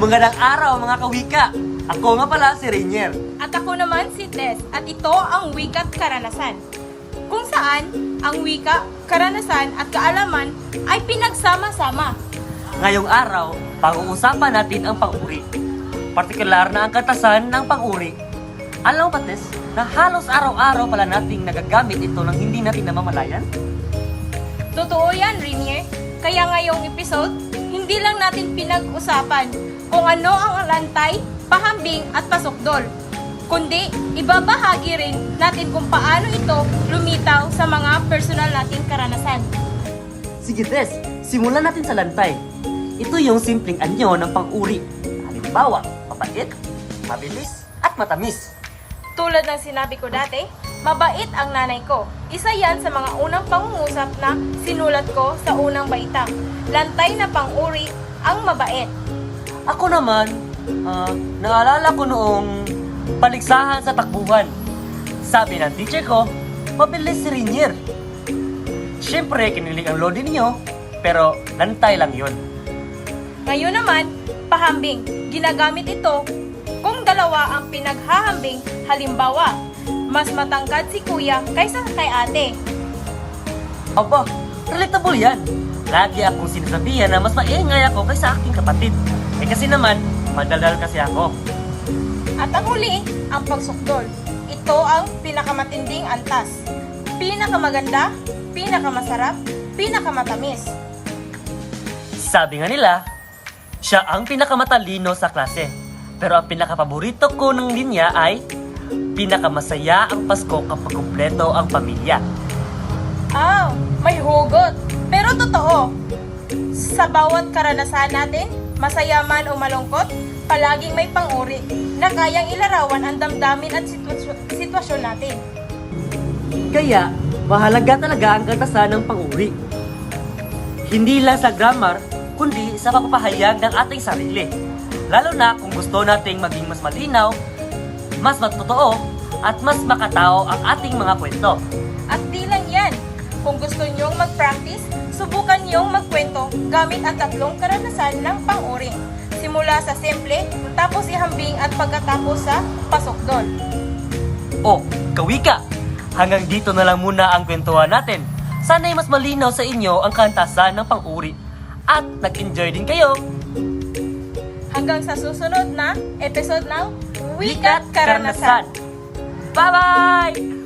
Magandang araw mga kawika! Ako nga pala si Rainier. At ako naman si Tess, at ito ang Wika't Karanasan. Kung saan, ang wika, karanasan at kaalaman ay pinagsama-sama. Ngayong araw, pag-uusapan natin ang pang-uri. Partikular na ang katasan ng pang-uri. Alam mo ba, Tess, na halos araw-araw pala nating nagagamit ito nang hindi natin namamalayan? Totoo yan, Rainier. Kaya ngayong episode, hindi lang natin pinag-usapan kung ano ang lantay, pahambing at pasokdol, kundi ibabahagi rin natin kung paano ito lumitaw sa mga personal nating karanasan. Sige, Tess, simulan natin sa lantay. Ito yung simpleng anyo ng pang-uri. Halimbawa, mapait, mabilis, at matamis. Tulad ng sinabi ko dati, mabait ang nanay ko. Isa yan sa mga unang pangungusap na sinulat ko sa unang baitang. Lantay na pang-uri ang mabait. Ako naman, naalala ko noong paligsahan sa takbuhan. Sabi ng teacher ko, mabilis si Rainier. Siyempre, kinilig ang lodi ninyo, pero lantay lang yun. Ngayon naman, pahambing. Ginagamit ito kung dalawa ang pinaghahambing. Halimbawa, mas matangkad si kuya kaysa kay ate. Aba, relatable yan. Lagi akong sinasabihan na mas maingay ako kaysa aking kapatid. Kasi naman, madaldal kasi ako. At ang huli, ang pagsukdol. Ito ang pinakamatinding antas. Pinakamaganda, pinakamasarap, pinakamatamis. Sabi nga nila, siya ang pinakamatalino sa klase. Pero ang pinakapaborito ko ng linya ay pinakamasaya ang Pasko kapag kumpleto ang pamilya. May hugot. Pero totoo, sa bawat karanasan natin, masaya man o malungkot, palaging may pang-uri na kayang ilarawan ang damdamin at sitwasyon natin. Kaya, mahalaga talaga ang katasan ng pang-uri. Hindi lang sa grammar, kundi sa pagpapahayag ng ating sarili. Lalo na kung gusto nating maging mas malinaw, mas matotoo, at mas makatao ang ating mga kwento. At di lang yan, kung gusto nyong mag-practice, subukan nyong magkwento gamit ang tatlong karanasan ng pang-uri. Simula sa simple, tapos ihambing at pagkatapos sa pasokdol. O, kawika! Hanggang dito na lang muna ang kwentuhan natin. Sana'y mas malinaw sa inyo ang kantasan ng pang-uri. At nag-enjoy din kayo! Hanggang sa susunod na episode ng Wika't Karanasan. Bye-bye!